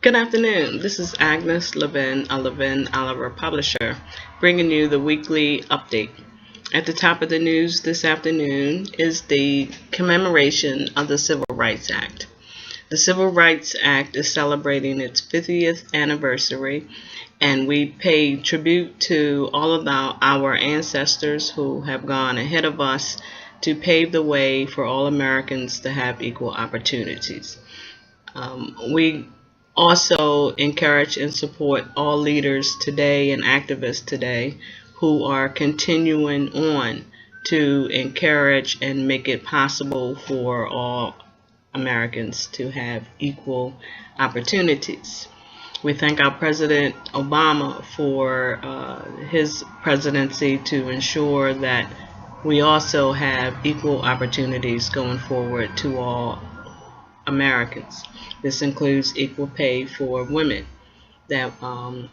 Good afternoon. This is Agnes Levin, a Levine-Oliver publisher, bringing you the weekly update. At the top of the news this afternoon is the commemoration of the Civil Rights Act. The Civil Rights Act is celebrating its 50th anniversary, and we pay tribute to all of our ancestors who have gone ahead of us to pave the way for all Americans to have equal opportunities. We also encourage and support all leaders today and activists today who are continuing on to encourage and make it possible for all Americans to have equal opportunities. We thank our President Obama for his presidency to ensure that we also have equal opportunities going forward to all Americans. This includes equal pay for women. That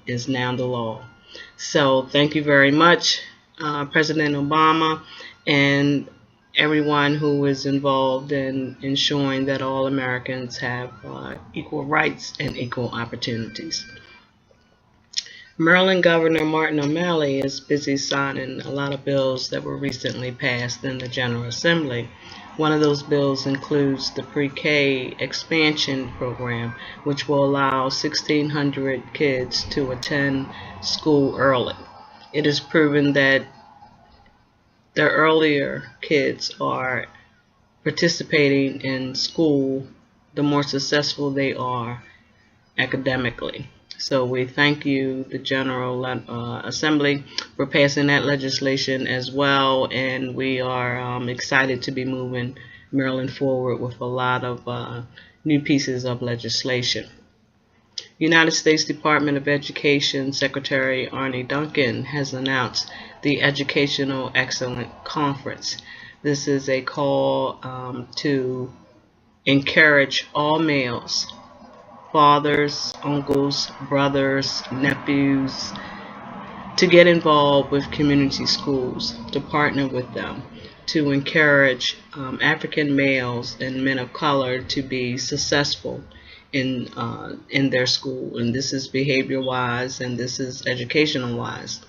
is now the law. So thank you very much, President Obama, and everyone who is involved in ensuring that all Americans have equal rights and equal opportunities. Maryland Governor Martin O'Malley is busy signing a lot of bills that were recently passed in the General Assembly. One of those bills includes the pre-K expansion program, which will allow 1,600 kids to attend school early. It is proven that the earlier kids are participating in school, the more successful they are academically. So we thank you, the General Assembly, for passing that legislation as well, and we are excited to be moving Maryland forward with a lot of new pieces of legislation. United States Department of Education Secretary Arne Duncan has announced the Educational Excellence Conference. This is a call to encourage all males, fathers, uncles, brothers, nephews, to get involved with community schools, to partner with them, to encourage African males and men of color to be successful in their school. And this is behavior-wise, and this is educational-wise.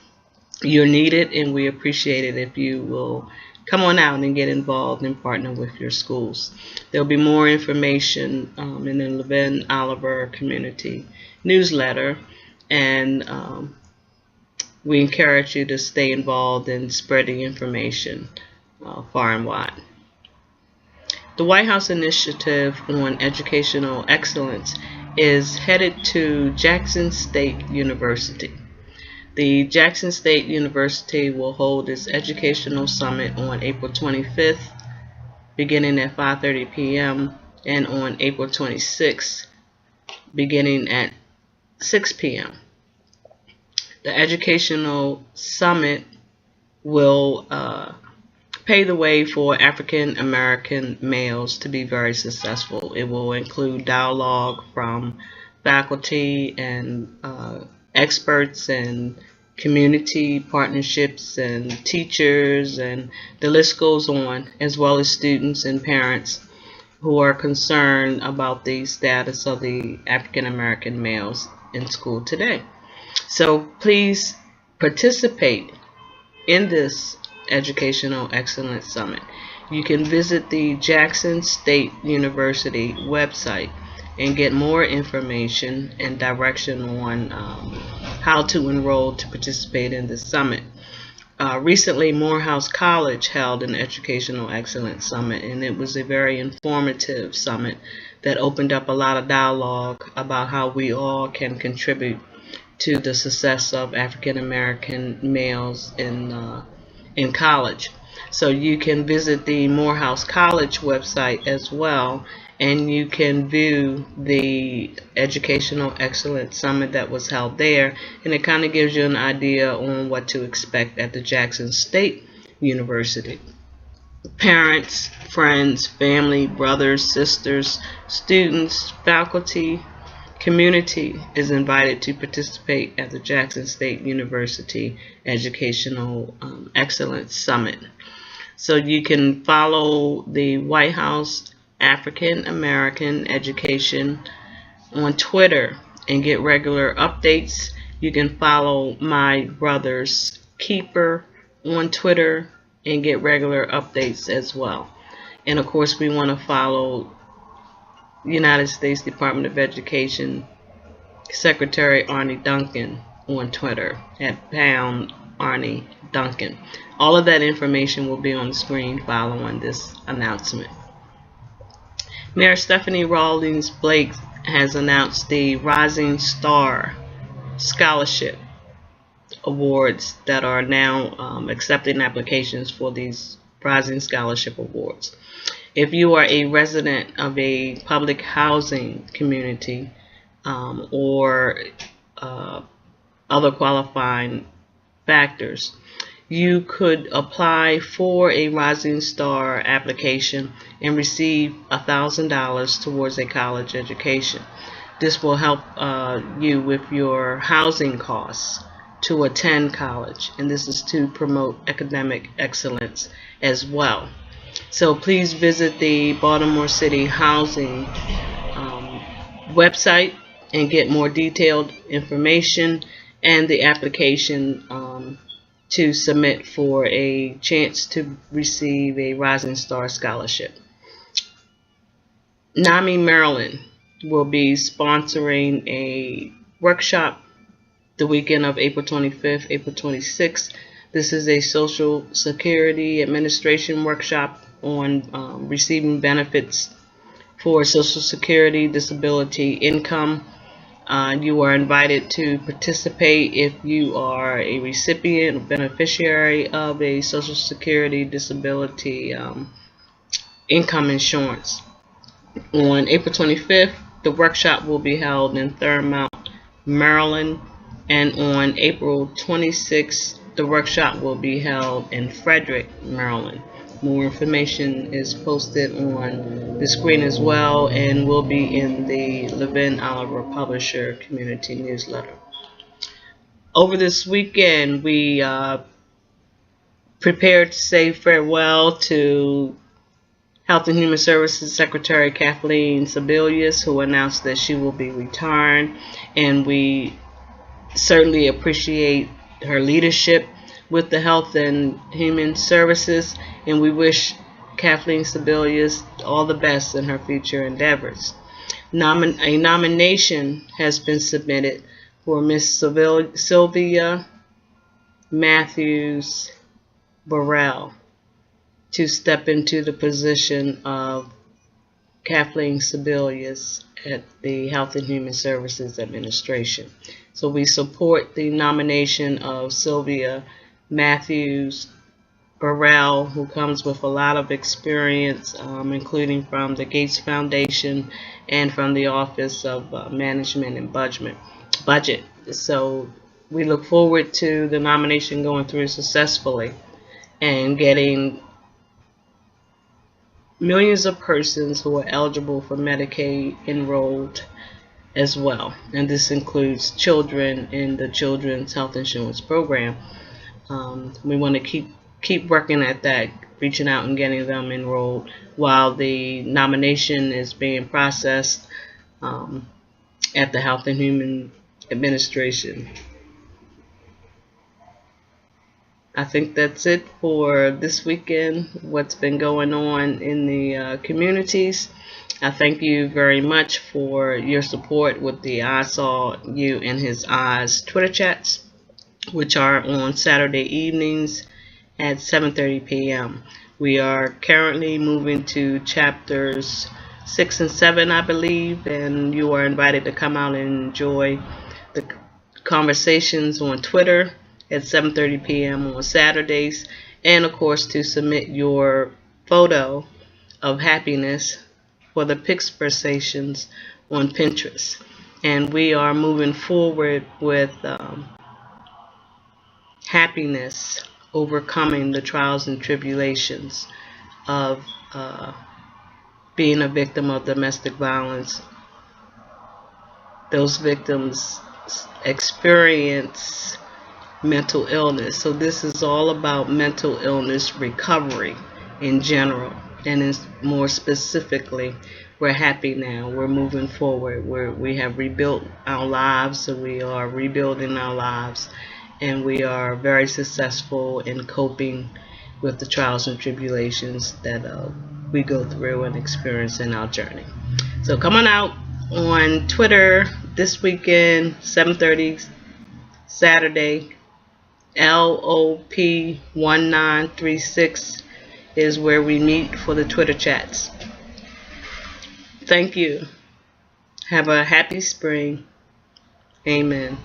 You're needed, and we appreciate it if you will come on out and get involved and partner with your schools. There'll be more information in the Levine-Oliver community newsletter, and we encourage you to stay involved in spreading information far and wide. The White House Initiative on Educational Excellence is headed to Jackson State University. The Jackson State University will hold its Educational Summit on April 25th, beginning at 5:30 p.m., and on April 26th, beginning at 6 p.m. The Educational Summit will pave the way for African American males to be very successful. It will include dialogue from faculty and experts and community partnerships and teachers, and the list goes on, as well as students and parents who are concerned about the status of the African American males in school today. So please participate in this Educational Excellence Summit. You can visit the Jackson State University website and get more information and direction on how to enroll to participate in the summit. Recently, Morehouse College held an Educational Excellence Summit, and it was a very informative summit that opened up a lot of dialogue about how we all can contribute to the success of African American males in college. So you can visit the Morehouse College website as well, and you can view the Educational Excellence Summit that was held there, and it kind of gives you an idea on what to expect at the Jackson State University. Parents, friends, family, brothers, sisters, students, faculty, community is invited to participate at the Jackson State University Educational Excellence Summit. So you can follow the White House African American Education on Twitter and get regular updates. You can follow My Brother's Keeper on Twitter and get regular updates as well. And of course, we want to follow United States Department of Education Secretary Arnie Duncan on Twitter at @Arnie Duncan. All of that information will be on the screen following this announcement. Mayor Stephanie Rawlings Blake has announced the Rising Star Scholarship Awards that are now accepting applications for these Rising Scholarship Awards. If you are a resident of a public housing community or other qualifying factors, you could apply for a Rising Star application and receive $1,000 towards a college education. This will help you with your housing costs to attend college, and this is to promote academic excellence as well. So please visit the Baltimore City Housing website and get more detailed information and the application to submit for a chance to receive a Rising Star Scholarship. NAMI Maryland will be sponsoring a workshop the weekend of April 25th, April 26th. This is a Social Security Administration workshop on receiving benefits for Social Security disability income. You are invited to participate if you are a recipient or beneficiary of a Social Security disability income insurance. On April 25th, the workshop will be held in Thurmont, Maryland, and on April 26th, the workshop will be held in Frederick, Maryland. More information is posted on the screen as well and will be in the Levine-Oliver Publisher Community Newsletter. Over this weekend, we prepared to say farewell to Health and Human Services Secretary Kathleen Sebelius, who announced that she will be retiring, and we certainly appreciate her leadership with the Health and Human Services, and we wish Kathleen Sebelius all the best in her future endeavors. A nomination has been submitted for Miss Sylvia Matthews Burrell to step into the position of Kathleen Sebelius at the Health and Human Services Administration. So we support the nomination of Sylvia Matthews Burrell, who comes with a lot of experience, including from the Gates Foundation and from the Office of Management and Budget. So we look forward to the nomination going through successfully and getting millions of persons who are eligible for Medicaid enrolled as well, and this includes children in the Children's Health Insurance Program. We want to keep working at that, reaching out and getting them enrolled while the nomination is being processed at the Health and Human Administration. I think that's it for this weekend, what's been going on in the communities. I thank you very much for your support with the I Saw You in His Eyes Twitter chats, which are on Saturday evenings at 7:30 p.m. We are currently moving to chapters 6 and 7, I believe, and you are invited to come out and enjoy the conversations on Twitter at 7:30 p.m. on Saturdays, and of course to submit your photo of happiness for the Pixpersations on Pinterest. And we are moving forward with happiness, overcoming the trials and tribulations of being a victim of domestic violence. Those victims experience mental illness. So this is all about mental illness recovery in general, and more specifically we're happy now. We're moving forward. We have rebuilt our lives, so we are rebuilding our lives, and we are very successful in coping with the trials and tribulations that we go through and experience in our journey. So come on out on Twitter this weekend, 7:30 Saturday. LOP1936 is where we meet for the Twitter chats. Thank you. Have a happy spring. Amen.